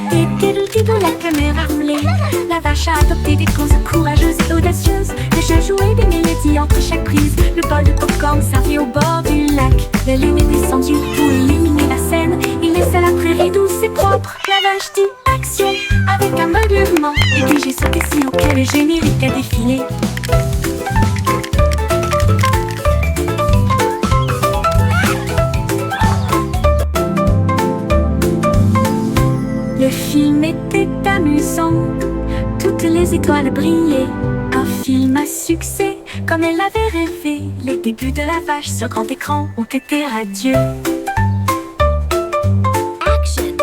Tétédou, la caméra roulée. La vache a adopté des causes courageuses et audacieuses. Le chat jouait des mélodies entre chaque prise. Le bol de popcorn servi au bord du lac. La lune est descendue pour éliminer la scène. Il laissa la prairie douce et propre. La vache dit action avec un meuglement. Et puis j'ai sauté si haut que le générique a défilé. Le film était amusant, toutes les étoiles brillaient. Un film à succès, comme elle l'avait rêvé. Les débuts de la vache sur grand écran ont été radieux. Action.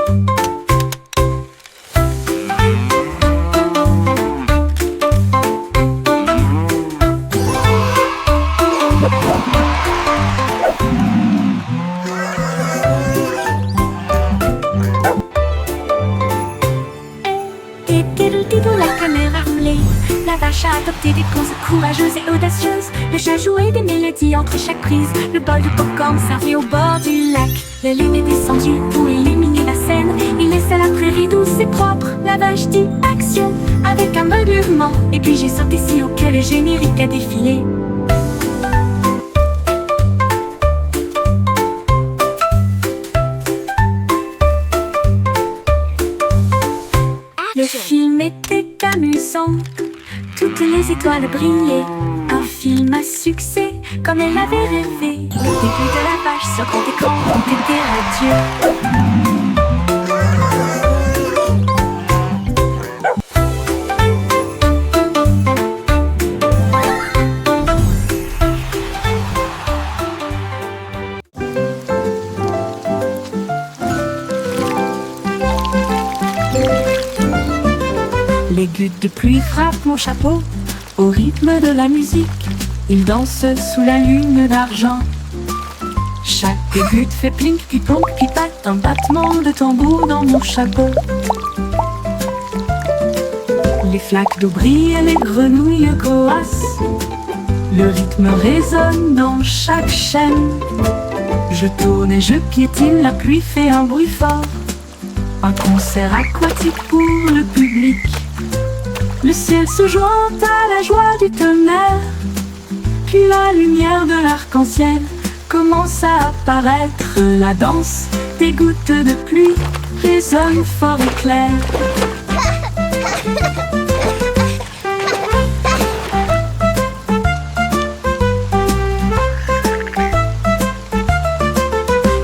La caméra roulée. La vache a adopté des causes courageuses et audacieuses. Le chat jouait des mélodies entre chaque prise. Le bol de popcorn servi au bord du lac. La lune est descendue pour éliminer la scène. Il laissa la prairie douce et propre. La vache dit action avec un meuglement. Et puis j'ai sauté si haut que le générique a défilé. Le film était amusant, toutes les étoiles brillaient. Un film à succès, comme elle l'avait rêvé. Les débuts de la vache sur grand écran ont été radieux. Les gouttes de pluie frappent mon chapeau au rythme de la musique. Ils dansent sous la lune d'argent. Chaque goutte fait plink, puis plonk, puis patte. Un battement de tambour dans mon chapeau. Les flaques d'eau brillent et les grenouilles coassent. Le rythme résonne dans chaque chaîne. Je tourne et je piétine, la pluie fait un bruit fort. Un concert aquatique pour le public. Le ciel se joint à la joie du tonnerre. Puis la lumière de l'arc-en-ciel commence à apparaître. La danse des gouttes de pluie résonne fort et clair.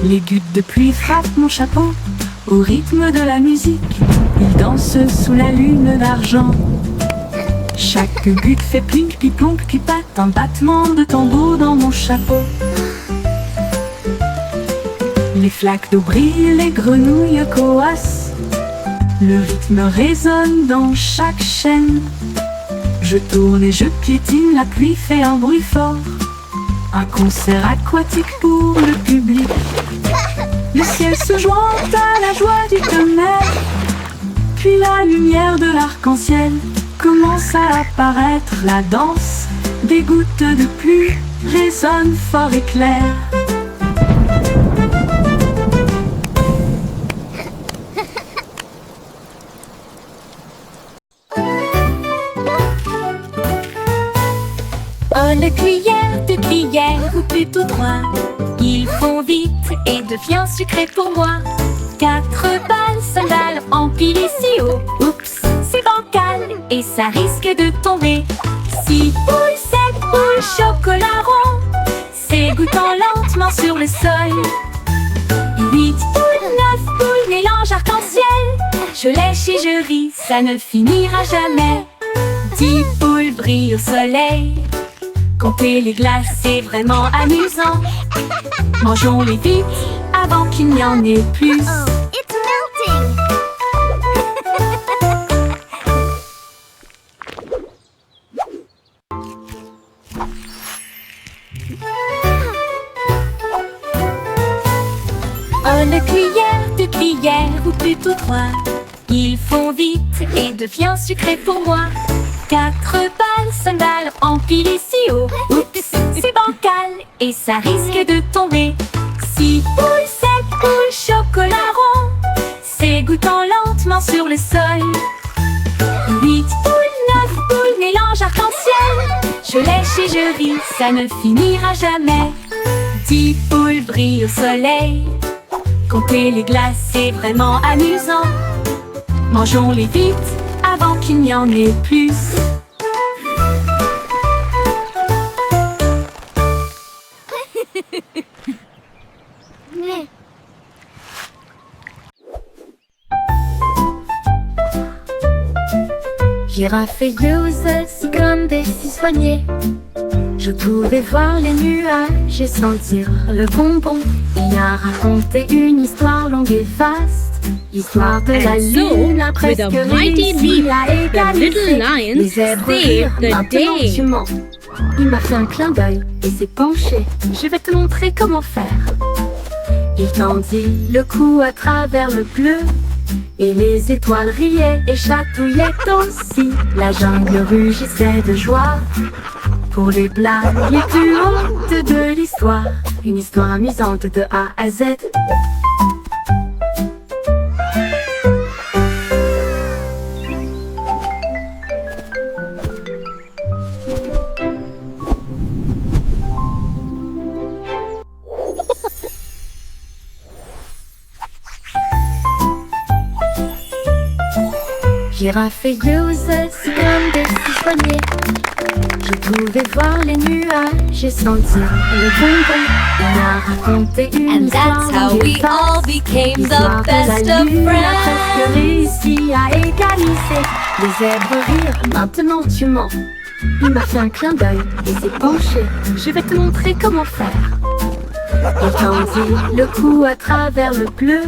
Les gouttes de pluie frappent mon chapeau au rythme de la musique. Ils dansent sous la lune d'argent. Chaque goutte fait plink, puis plonk, puis patte. Un battement de tambour dans mon chapeau. Les flaques d'eau brillent, les grenouilles coassent. Le rythme résonne dans chaque chaîne. Je tourne et je piétine, la pluie fait un bruit fort. Un concert aquatique pour le public. Le ciel se joint à la joie du tonnerre. Puis la lumière de l'arc-en-ciel commence à apparaître. La danse des gouttes de pluie résonne fort et clair. Oh, le cuillère de cuillère, ou plutôt trois. Ils font vite et devient sucré pour moi. 4 balles, sandales empilées si haut. Oups, c'est bancal et ça risque de tomber. 6 poules, 7 poules, chocolat rond, s'égouttant lentement sur le sol. 8 poules, 9 poules, mélange arc-en-ciel. Je lèche et je ris, ça ne finira jamais. 10 poules brillent au soleil. Compter les glaces, c'est vraiment amusant. Mangeons-les vite avant qu'il n'y en ait plus. Oh, it's melting! Oh, le cuillère de cuillère, ou plutôt 3. Ils font vite et devient sucré pour moi. 4 balles, sandales empilées si haut. Oups, c'est bancal et ça risque de tomber. 6 sur le sol. 8 poules, 9 poules, mélange arc-en-ciel. Je lèche et je ris, ça ne finira jamais. 10 poules brillent au soleil. Compter les glaces, c'est vraiment amusant. Mangeons-les vite avant qu'il n'y en ait plus. Girafe et Goose, comme des citronniers. Je pouvais voir les nuages et sentir le bonbon. Il a raconté une histoire longue et vaste. L'histoire de la lune a presque réussi à égaliser. Les zèbres rirent, maintenant tu mens. Il m'a fait un clin d'œil et s'est penché. Je vais te montrer comment faire. Il tendit le cou à travers le bleu. Et les étoiles riaient et chatouillaient aussi. La jungle rugissait de joie pour les blagues les plus hautes de l'histoire. Une histoire amusante de A à Z. Girafe et Goose, comme des citronniers. Je pouvais voir les nuages et sentir le bonbon. Il a raconté une histoire. And that's how we all became the best of lune a presque friends. réussi à égaliser. Les zèbres rirent, maintenant tu mens. Il m'a fait un clin d'œil et s'est penché. Je vais te montrer comment faire. Il tendit le cou à travers le bleu.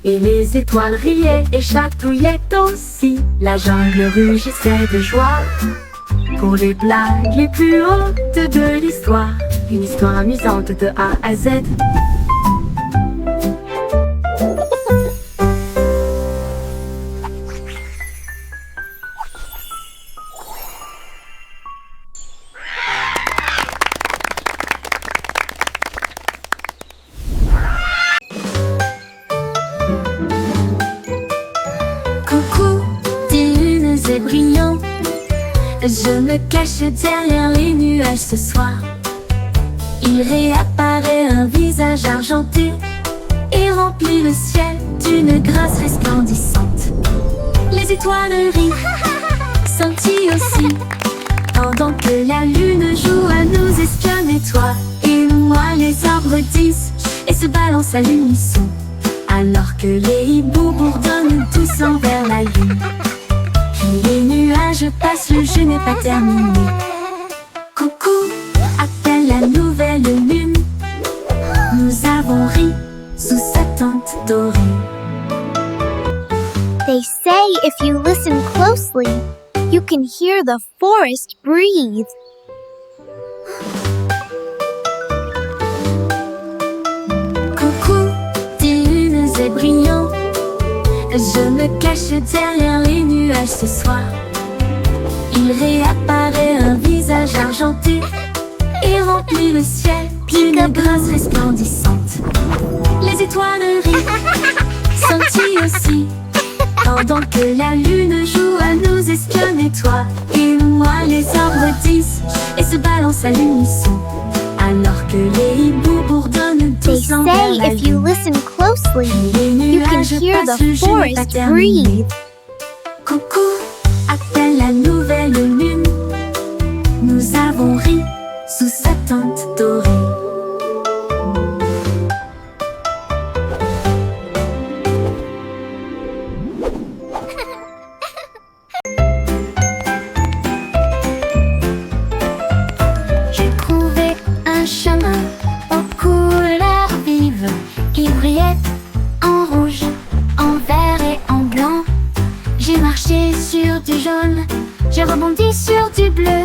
Et les étoiles riaient et chatouillaient aussi. La jungle rugissait de joie pour les blagues les plus hautes de l'histoire. Une histoire amusante de A à Z. Coucou, des lunes et brillants. Je me cache derrière les nuages ce soir. Il réapparaît un visage argenté et remplit le ciel d'une grâce resplendissante. Les étoiles rient, scintillent aussi, pendant que la lune joue à nous espionner, toi et moi. Les arbres disent et se balancent à l'unisson, alors que les hiboux bourdonnent tous envers la lune. Puis les nuages passent, le jeu n'est pas terminé. Coucou, appelle la nouvelle lune. Nous avons ri sous sa tente dorée. They say if you listen closely, you can hear the forest breathe. Coucou, des lunes et brillants. Je me cache derrière les nuages ce soir. Il réapparaît un visage argenté et remplit le ciel d'une grâce resplendissante. Les étoiles rient, scintillent aussi, pendant que la lune joue à nous espionner, toi et moi. Les arbres disent et se balancent à l'unisson, alors que les hiboux bourdonnent They tous envers say la if you lune. listen closely, Les you can nuages hear passent, the le jeu n'est pas forest terminé. breathe. Coucou, appelle la nouvelle lune. Nous avons ri sous sa tente dorée. J'ai trouvé un chemin aux couleurs vives qui brillait en rouge, en vert et en blanc. J'ai marché sur du jaune, j'ai rebondi sur du bleu.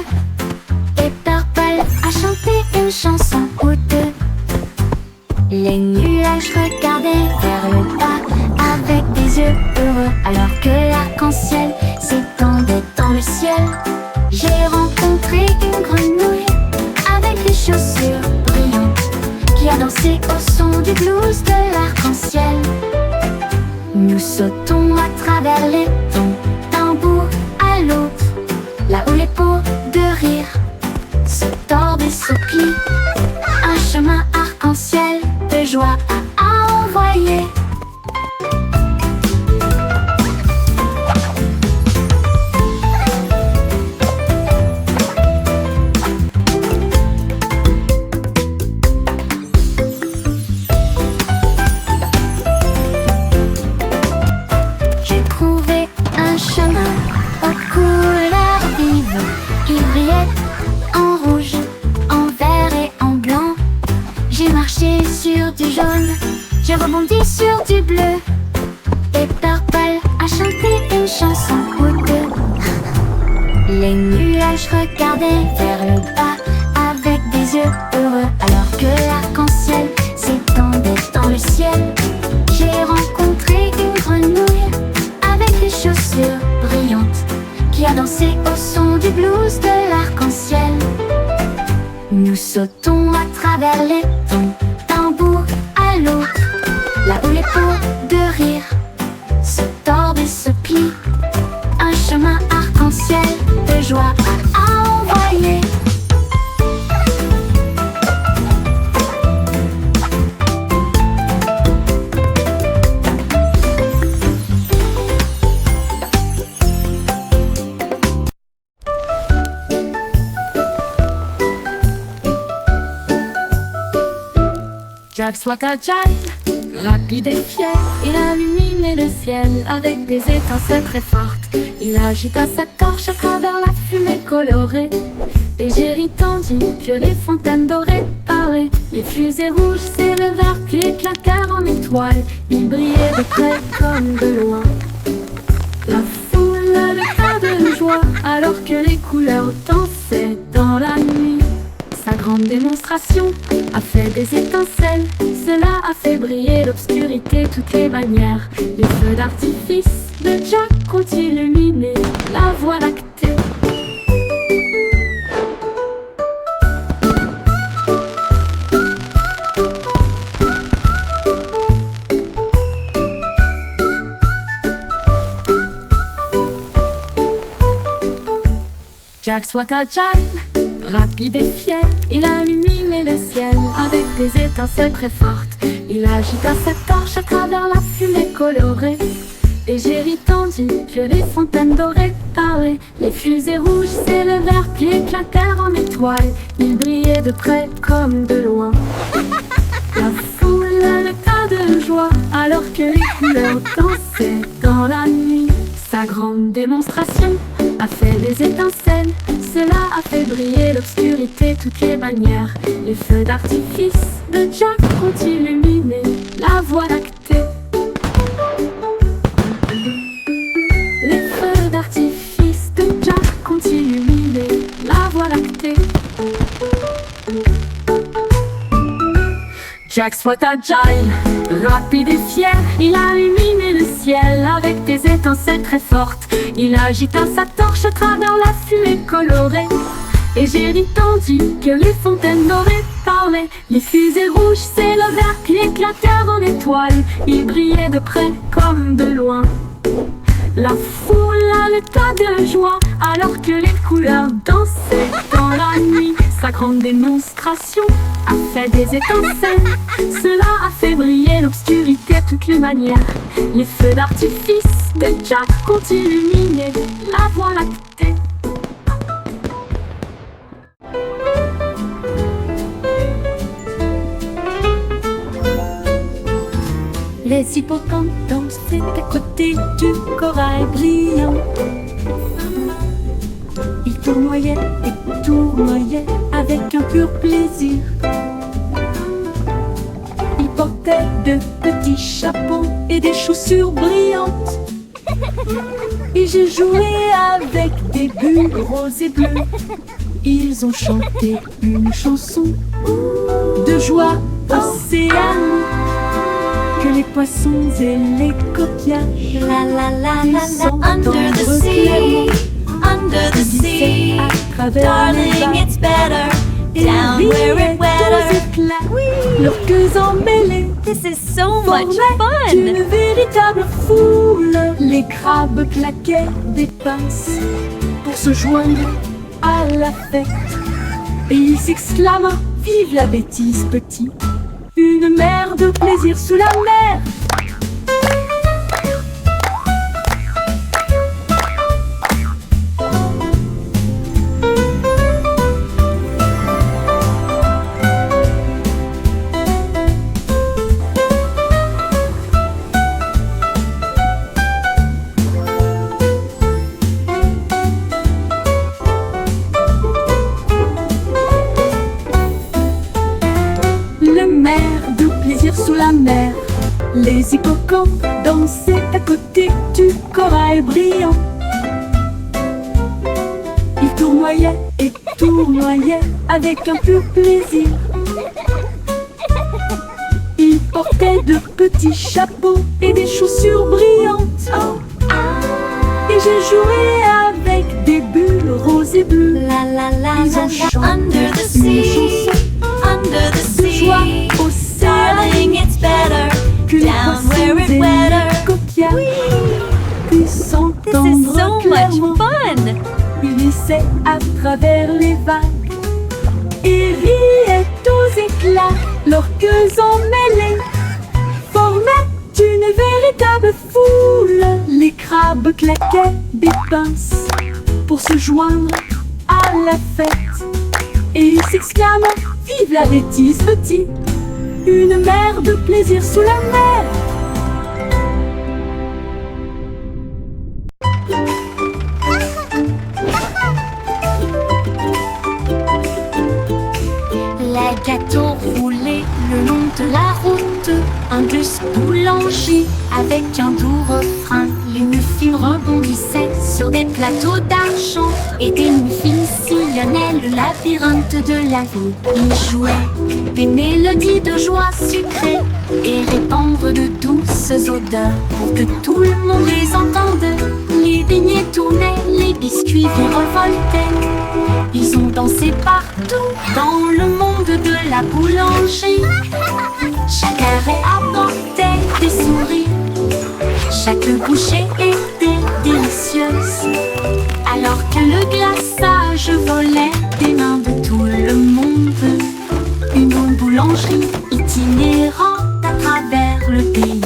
Et Purple a chanté une chanson ou deux. Les nuages regardaient vers le bas avec des yeux heureux, alors que l'arc-en-ciel s'étendait dans le ciel. J'ai rencontré une grenouille avec des chaussures brillantes qui a dansé au son du blues de l'arc-en-ciel. Nous Nous sautons à travers les tons, d'un bout à l'autre, là où les pots de rire se tordent et se plient. Un chemin arc-en-ciel de joie à envoyer. J'ai trouvé un chemin aux couleurs vives. Il brillait en rouge, en vert et en blanc. J'ai marché sur du jaune, j'ai rebondi sur du bleu. Et Purple a chanté une chanson ou deux. Les nuages regardaient vers le bas avec des yeux heureux, alors que l'arc-en-ciel s'étendait dans le ciel. J'ai rencontré une grenouille avec des chaussures brillantes qui a dansé au son du blues de l'arc-en-ciel. Nous sautons à travers les tons, d'un bout à l'autre, là où les pots de rire se tordent et se plient. Un chemin arc-en-ciel de joie à envoyer. Jack Swatachai, rapide et fier, il illuminait le ciel avec des étincelles très fortes. Il agita sa torche à travers la fumée colorée. Les géris tendus, que les fontaines dorées parlaient. Les fusées rouges s'élevèrent puis éclatèrent en étoiles. Ils brillaient de près comme de loin. La foule avait de joie alors que les couleurs dansaient dans la nuit. Sa grande démonstration a fait des étincelles. Cela a fait briller l'obscurité, toutes les manières. Les feux d'artifice de Jack ont illuminé la voie lactée. Jack Swatachai, rapide et fier, il a illuminé le ciel avec des étincelles très fortes. Il agita sa torche à travers la fumée colorée. Les géris tendus, que les fontaines dorées parlaient. Les fusées rouges s'élevèrent puis éclatèrent en étoiles. Ils brillaient de près comme de loin. La foule avait de joie alors que les couleurs dansaient dans la nuit. Sa grande démonstration a fait des étincelles. Cela a fait briller l'obscurité, toutes les manières. Les feux d'artifice de Jack ont illuminé la voie lactée. Les feux d'artifice de Jack ont illuminé la voie lactée. Jack Swatachai, rapide et fier, il a illuminé le ciel avec des étincelles très fortes. Il agita sa torche à travers la fumée colorée. Et j'ai entendu que les fontaines dorées parlaient. Les fusées rouges s'élevèrent puis éclatèrent en étoiles. Ils brillaient de près comme de loin. La foule a l'état de joie alors que les couleurs dansaient dans la nuit. Sa grande démonstration a fait des étincelles. Cela a fait briller l'obscurité, toutes les manières. Les feux d'artifice de Jack ont illuminé la voie lactée. Les hippocampes dansaient à côté du corail brillant. Ils tournoyaient et tournoyaient avec un pur plaisir. Ils portaient de petits chapeaux et des chaussures brillantes. Et j'ai joué avec des bulles roses et bleues. Ils ont chanté une chanson de joie océane. Que les poissons et les coquillages, La la la la sont la, under the sea, under the sea. à travers les Darling, vagues. it's better Down where it wetter. Leurs queues emmêlées This is so much formaient fun. une véritable foule. Les crabes claquaient des pinces pour se joindre à la fête. Et ils s'exclament: vive la bêtise, petit! Une mer de plaisir sous la mer. Sous la mer, les hippocampes dansaient à côté du corail brillant. Ils tournoyaient et tournoyaient avec un pur plaisir. Ils portaient de petits chapeaux et des chaussures brillantes. Oh, ah. Et j'ai joué avec des bulles roses et bleues. La la la Ils ont la chanté under the une sea, chanson under the de joie sea. au Darling, it's better que les down poissons where et it's les wetter. coquillages puissent This is s'entendre so clairement. much fun. Ils essaient à travers les vagues et riaient aux éclats. Leurs queues emmêlées formaient une véritable foule. Les crabes claquaient des pinces pour se joindre à la fête. Et ils s'exclament: vive la bêtise, petit! Une mer de plaisir sous la mer. Les gâteaux roulaient le long de la route. Un bus boulanger avec un doux refrain. Les muffins rebondissaient sur des plateaux d'argent. Et des muffins sillonnaient le labyrinthe de la vie. Ils jouaient des mélodies de joie sucrée et répandre de douces odeurs pour que tout le monde les entende. Les beignets tournaient, les biscuits virevoltaient. Ils ont dansé partout dans le monde de la boulangerie. Chaque arrêt apportait des sourires, chaque bouchée était délicieuse. Alors que le glaçage volait des mains de tout le monde. Une boulangerie itinérante à travers le pays.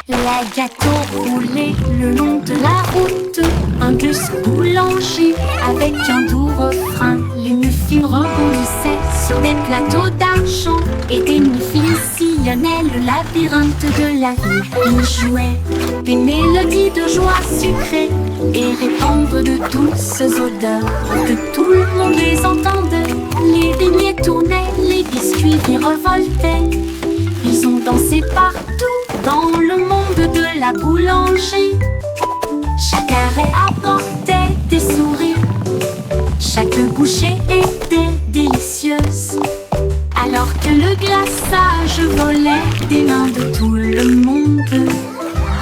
Les gâteaux roulaient le long de la route. Un bus boulanger avec un doux refrain. Les muffins rebondissaient sur des plateaux d'argent et des muffins sillonnaient le labyrinthe de la vie. Ils jouaient des mélodies de joie sucrée et répandre de douces odeurs pour que tout le monde les entende. Les beignets tournaient, les biscuits virevoltaient. Ils ont dansé partout dans le monde de la boulangerie. Chaque arrêt apportait des sourires, chaque bouchée était délicieuse. Alors que le glaçage volait des mains de tout le monde.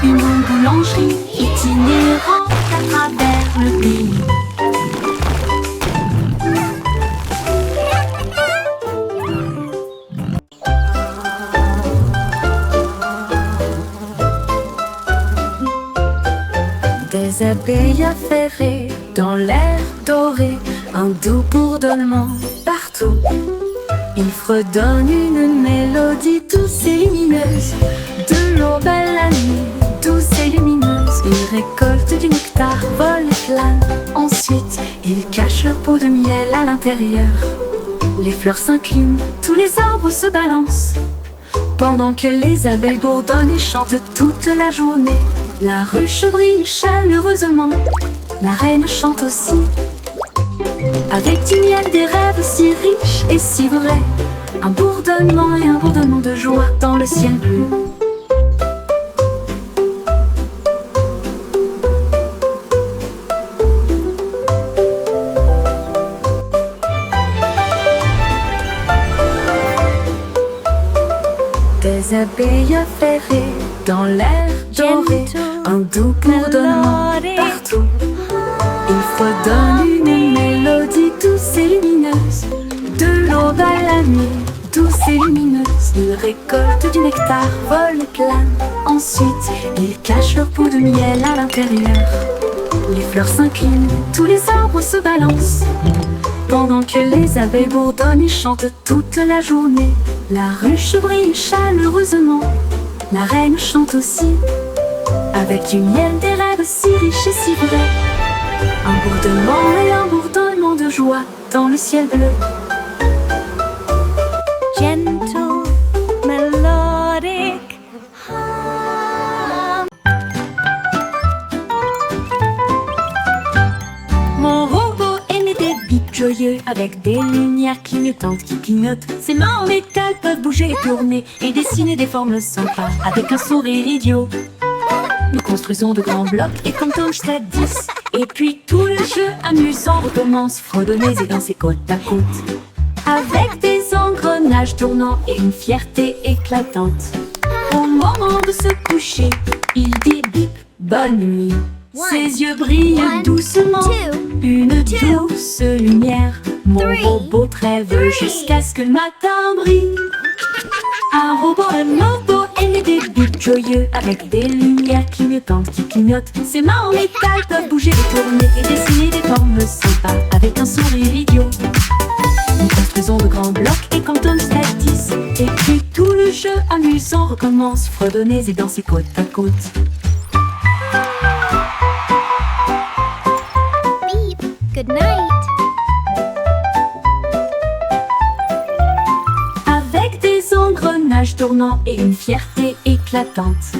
Une boulangerie itinérante à travers le pays. Des abeilles affairées dans l'air doré, un doux bourdonnement partout. Ils fredonnent une mélodie douce et lumineuse, de l'aube à la nuit, douce et lumineuse. Ils récoltent du nectar, volent et flânent. Ensuite, ils cachent leur pot de miel à l'intérieur. Les fleurs s'inclinent, tous les arbres se balancent, pendant que les abeilles bourdonnent et chantent toute la journée. La ruche brille chaleureusement, la reine chante aussi, avec du miel, des rêves si riches et si vrais. Un bourdonnement et un bourdonnement de joie dans le ciel bleu. les abeilles affairées dans l'air doré, un doux bourdonnement partout. Il fredonne une mélodie douce et lumineuse, de l'aube à la nuit, douce et lumineuse. Ils récoltent du nectar, volent et planent. Ensuite, ils cachent leur peau de miel à l'intérieur. Les fleurs s'inclinent, tous les arbres se balancent. Pendant que les abeilles bourdonnent et chantent toute la journée, la ruche brille chaleureusement. La reine chante aussi, avec du miel, des rêves si riches et si vrais. Un bourdonnement et un bourdonnement de joie dans le ciel bleu. Gentle, melodic hum. Mon robot émet des bips joyeux avec des lumières clignotantes qui clignotent. Ses mains en métal peuvent bouger et tourner et dessiner des formes sympas avec un sourire idiot. Nous construisons de grands blocs et comptons jusqu'à 10. Et puis tout le jeu amusant recommence, fredonner et danser côte à côte. Avec des engrenages tournants et une fierté éclatante. Au moment de se coucher, il dit bip, bonne nuit. Ses yeux brillent doucement, une douce lumière. Mon robot rêve jusqu'à ce que le matin brille. Un robot émet des bips joyeux avec des lumières clignotantes qui clignotent. Ses mains en métal peuvent bouger et tourner et dessiner des formes sympas avec un sourire idiot. Nous construisons de grands blocs et comptons jusqu'à 10. Et puis tout le jeu amusant recommence, fredonner et danser côte à côte. Beep, good night. Avec des engrenages tournants et une fierté éclatante.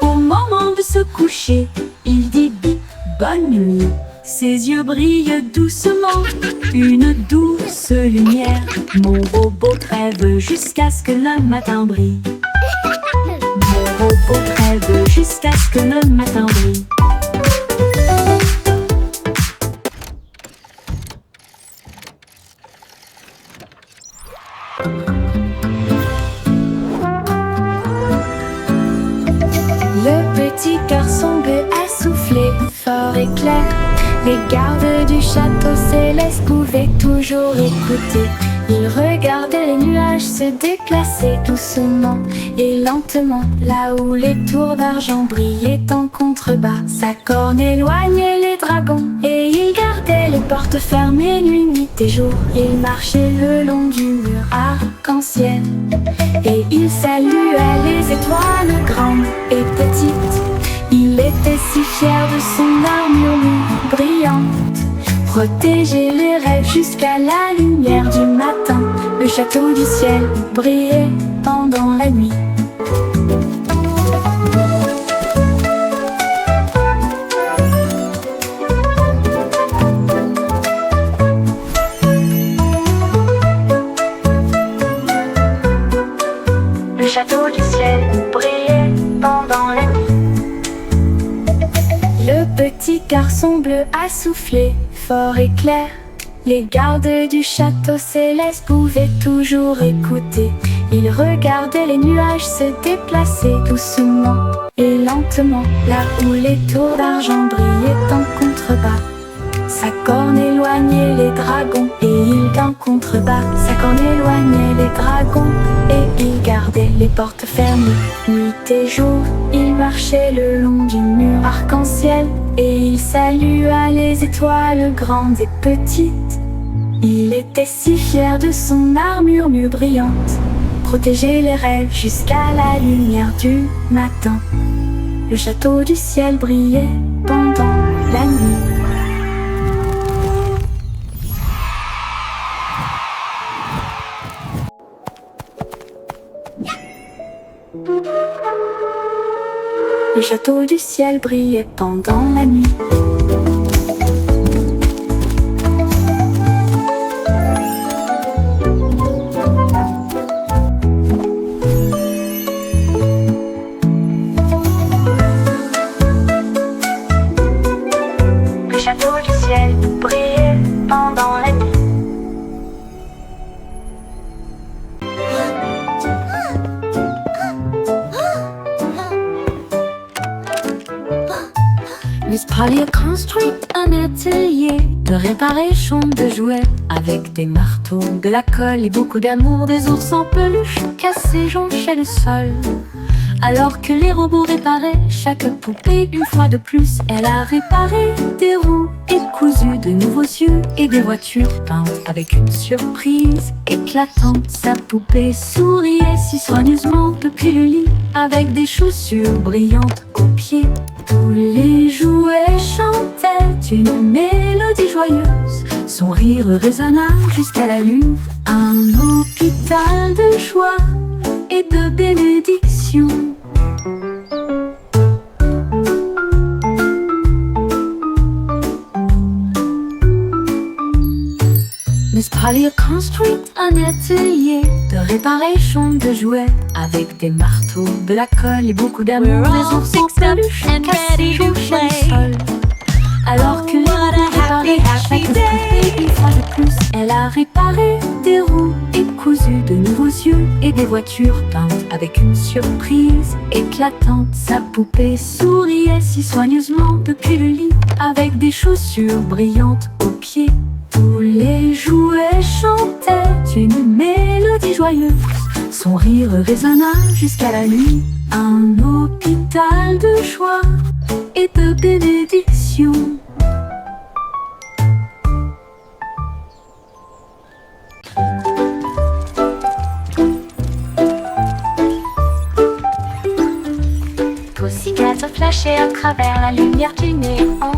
Au moment de se coucher, il dit bip, bonne nuit. Ses yeux brillent doucement, une douce lumière. Mon robot rêve jusqu'à ce que le matin brille. Mon robot rêve jusqu'à ce que le matin brille. Le petit garçon bleu a soufflé fort et clair. Les gardes du château céleste pouvaient toujours écouter. Ils regardaient les nuages se déplacer doucement et lentement, là où les tours d'argent brillaient en contrebas. Sa corne éloignait les dragons et il gardait les portes fermées nuit et jour. Il marchait le long du mur arc-en-ciel et il saluait les étoiles grandes et petites. Il était si fier de son armure brillante, protéger les rêves jusqu'à la lumière du matin. Le château du ciel brillait pendant la nuit. Le château du ciel brillait pendant la nuit. Le petit garçon bleu a soufflé fort et clair. Les gardes du château céleste pouvaient toujours écouter. Ils regardaient les nuages se déplacer doucement et lentement, là où les tours d'argent brillaient en contrebas. Sa corne éloignait les dragons et il en contrebas. Sa corne éloignait les dragons et il gardait les portes fermées. Nuit et jour, il marchait le long du mur arc-en-ciel et il salua les étoiles grandes et petites. Il était si fier de son armure brillante, protéger les rêves jusqu'à la lumière du matin. Le château du ciel brillait pendant la nuit. Le château du ciel brillait pendant la nuit. Le château du ciel brillait pendant la nuit. Miss Polly a construit un atelier de réparation de jouets avec des marteaux, de la colle et beaucoup d'amour. Des ours en peluche cassés jonchaient le sol. Alors que les robots réparaient chaque poupée une fois de plus, elle a réparé des roues et cousu de nouveaux yeux et des voitures peintes avec une surprise éclatante. Sa poupée souriait si soigneusement depuis le lit avec des chaussures brillantes aux pieds. Tous les jouets chantaient une mélodie joyeuse, son rire résonna jusqu'à la lune. Un hôpital de joie et de bénédiction. Miss Polly a construit un atelier de réparation de jouets avec des marteaux, de la colle et beaucoup d'amour. Des ours en peluche cassés jonchaient le sol. Alors que les robots réparaient chaque poupée une fois de plus, elle a réparé des roues et cousu de nouveaux yeux et des voitures peintes avec une surprise éclatante. Sa poupée souriait si soigneusement depuis le lit avec des chaussures brillantes aux pieds. Tous les jouets chantaient une mélodie joyeuse, son rire résonna jusqu'à la nuit. Un hôpital de joie et de bénédiction. Pussycat a flashé à travers la lumière du néant.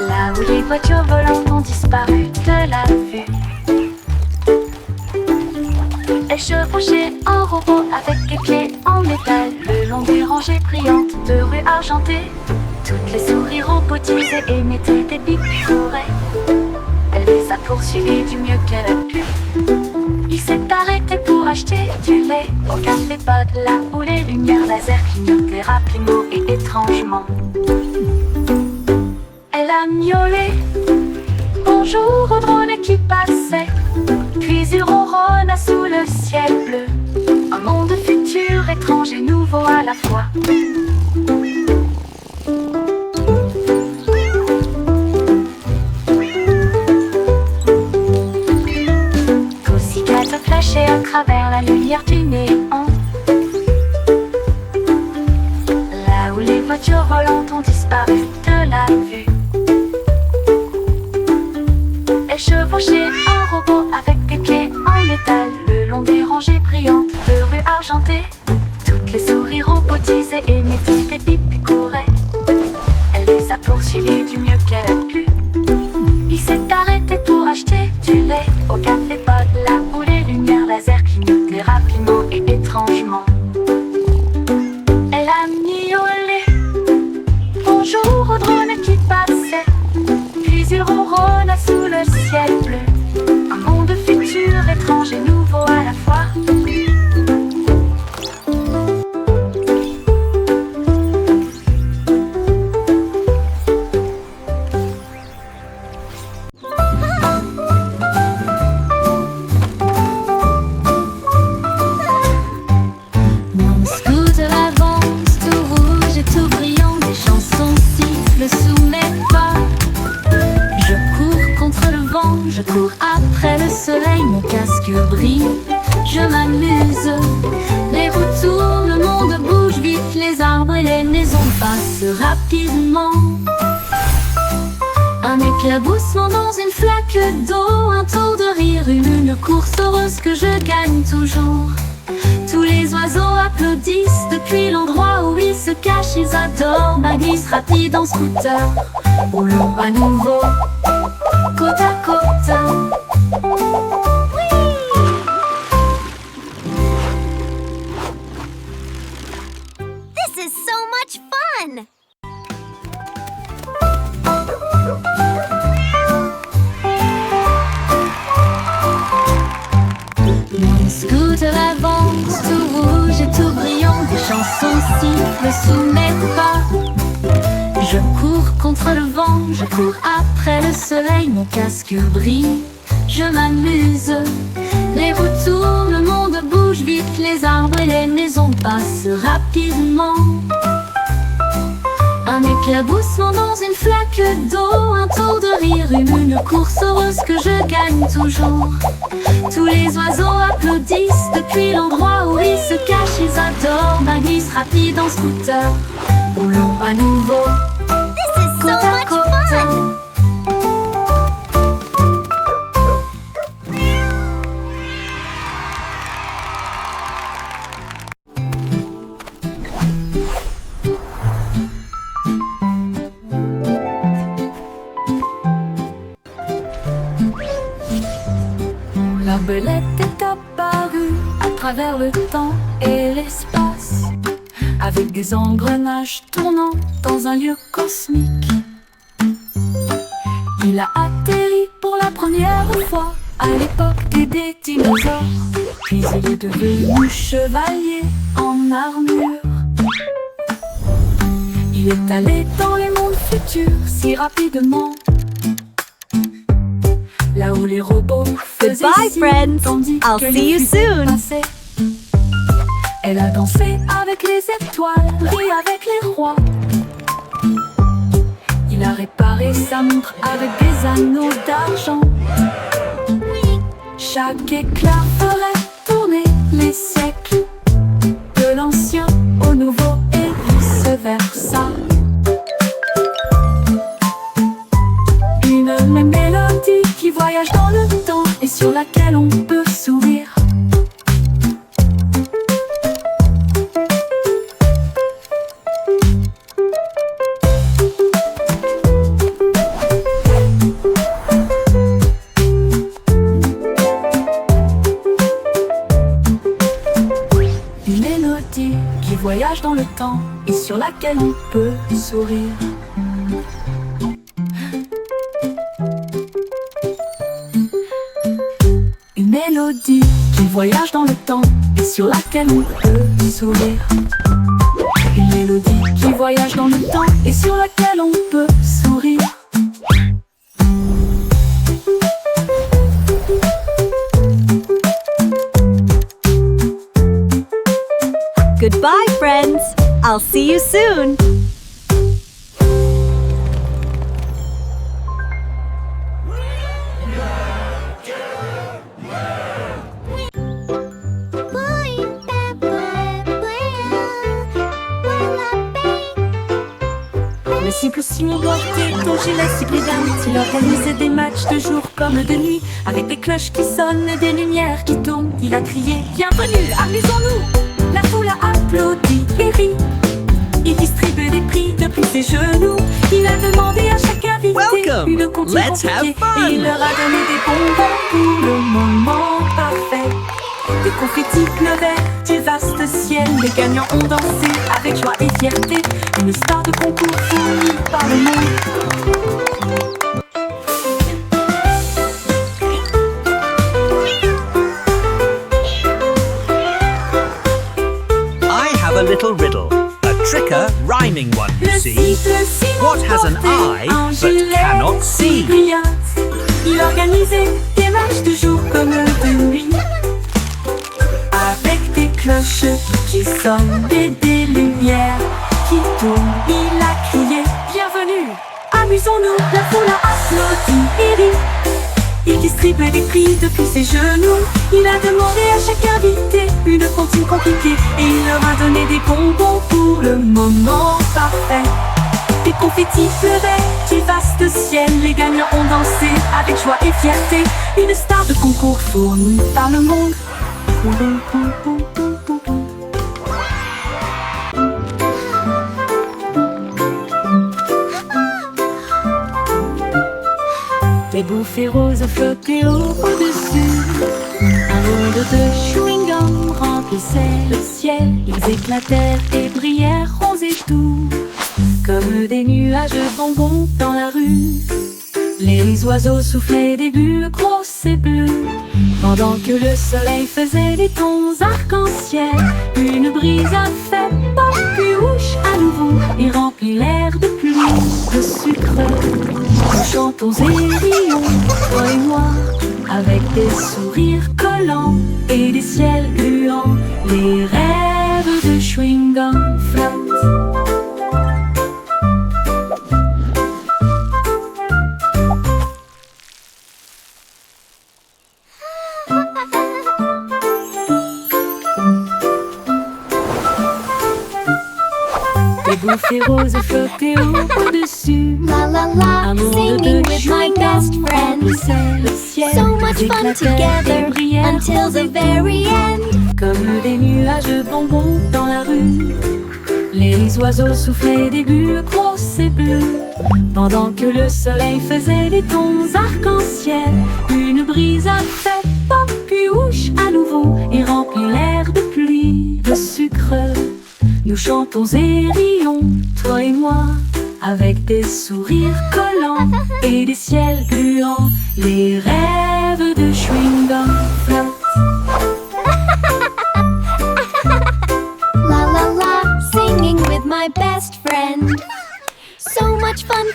Là où les voitures volantes ont disparu de la vue, elle chevauchait un robot avec des clés en métal le long des rangées brillantes de rues argentées. Toutes les souris robotisées émettaient des bips forêts. Elle les a poursuivis du mieux qu'elle a pu. Il s'est arrêté pour acheter du lait au café Pod, là où les lumières laser clignotaient rapidement et étrangement. Elle a miaulé bonjour au drone qui passait, puis il ronronna sous le ciel bleu. Un monde futur, étrange et nouveau à la fois. Pussycat a flashé à travers la lumière du néant. Là où les voitures volantes ont disparu de la vue, elle chevauchait un robot avec des clés en métal le long des rangées brillantes de rues argentées. Toutes les souris robotisées émettaient des bips et couraient. Elle les a poursuivis du mieux qu'elle a pu. Il s'est arrêté pour acheter du lait au café Pod, là où les lumières laser clignotaient rapidement et étrangement. Elle a miaulé bonjour au drone qui passait, puis il ronronna sous le ciel bleu. Un monde futur, étrange et nouveau à la fois. Mon scooter avance, tout rouge et tout brillant, des chansons sifflent sous mes pas. Je cours contre le vent, je cours après le soleil, mon casque brille, je m'amuse. Les roues tournent, le monde bouge vite, les arbres et les maisons passent rapidement. Un éclaboussement dans une flaque d'eau, un tour de rire, une course heureuse que je gagne toujours. Tous les oiseaux applaudissent depuis l'endroit où ils se cachent, ils adorent ma glisse rapide en scooter. Roulons à nouveau, côte à côte. This is so much fun! Mon scooter avance, tout rouge et tout brillant, des chansons sifflent sous mes pas. Je cours contre le vent, je cours après le soleil, mon casque brille, je m'amuse. Les roues tournent, le monde bouge vite, les arbres et les maisons passent rapidement. Un éclaboussement dans une flaque d'eau, un tour de rire, une course heureuse que je gagne toujours. Tous les oiseaux applaudissent depuis l'endroit où ils se cachent, ils adorent ma glisse rapide en scooter. Roulons à nouveau, This is so côte à much côte. fun! La belette est apparue à travers le temps et l'espace, avec des engrenages tournant dans un lieu cosmique. Il a atterri pour la première fois à l'époque des dinosaures, puis il est devenu chevalier en armure. Il est allé dans les mondes futurs si rapidement, là où les robots faisaient Goodbye, ci, friends. tandis I'll que see les you fusées soon. passaient. Elle a dansé avec les étoiles, ri avec les rois. Il a réparé sa montre avec des anneaux d'argent. Chaque éclat ferait tourner les siècles, de l'ancien au nouveau et vice-versa. Une même mélodie qui voyage dans le temps et sur laquelle on peut sourire. Une mélodie qui voyage dans le temps et sur laquelle on peut sourire. Une mélodie qui voyage dans le temps et sur laquelle on peut sourire. Une mélodie qui voyage dans le temps et sur laquelle on peut sourire. Goodbye, friends. I'll see you soon. Le simple simulanté dont j'ai la cible d'âme, il organisait des matchs de jour comme de nuit, avec des cloches qui sonnent et des lumières qui tombent. Il a crié « Bienvenue, amusons-nous !» La foule a applaudi et ri. Il distribue des prix depuis ses genoux. Il a demandé à chaque invité Welcome. une comptine Let's have compliquée. fun. Et il leur a donné des bonbons pour le moment parfait. Des confettis pleuvaient du vaste ciel. Les gagnants ont dansé avec joie et fierté. Une star de concours fournie par le monde. I have a little riddle, a tricker rhyming one, you Le see. cycle What has an eye but cannot see? Il organisait des matchs de jour comme de nuit, avec des cloches qui sonnent et des lumières qui tournent. Il a crié bienvenue, amusons-nous. La foule a applaudi et ri. Il distribuait des prix depuis ses genoux. Il a demandé à chaque invité une comptine compliquée. Et il leur a donné des bonbons pour le moment parfait. Des confettis pleuvaient du vaste ciel. Les gagnants ont dansé avec joie et fierté. Une star de concours fournie par le monde. Des bouffées roses flottaient au-dessus. Un monde de chewing-gum remplissait le ciel. Ils éclatèrent et brillèrent roses et doux, comme des nuages de bonbons dans la rue. Les oiseaux soufflaient des bulles grosses et bleues, pendant que le soleil faisait des tons arc-en-ciel. Une brise a fait pop puis ouche à nouveau et remplit l'air de pluie de sucre. Nous chantons et rions, toi et moi, avec des sourires collants et des ciels gluants. Les rêves de chewing-gum flottent. beau rose flottait au-dessus. La la la, Un monde singing de with my chewing-gum best friend. remplissait le ciel. So much fun Éclataient together des bruyères until the very end. comme des nuages de bonbons dans la rue. Les oiseaux soufflaient des bulles grosses et bleues, pendant que le soleil faisait des tons arc-en-ciel. Une brise a fait pop puis ouche à nouveau et remplit l'air de pluie de sucre. Nous chantons et rions, toi et moi, avec des sourires collants et des ciels gluants. Les rêves de chewing-gum flottent. La la la, singing with my best friend. So much fun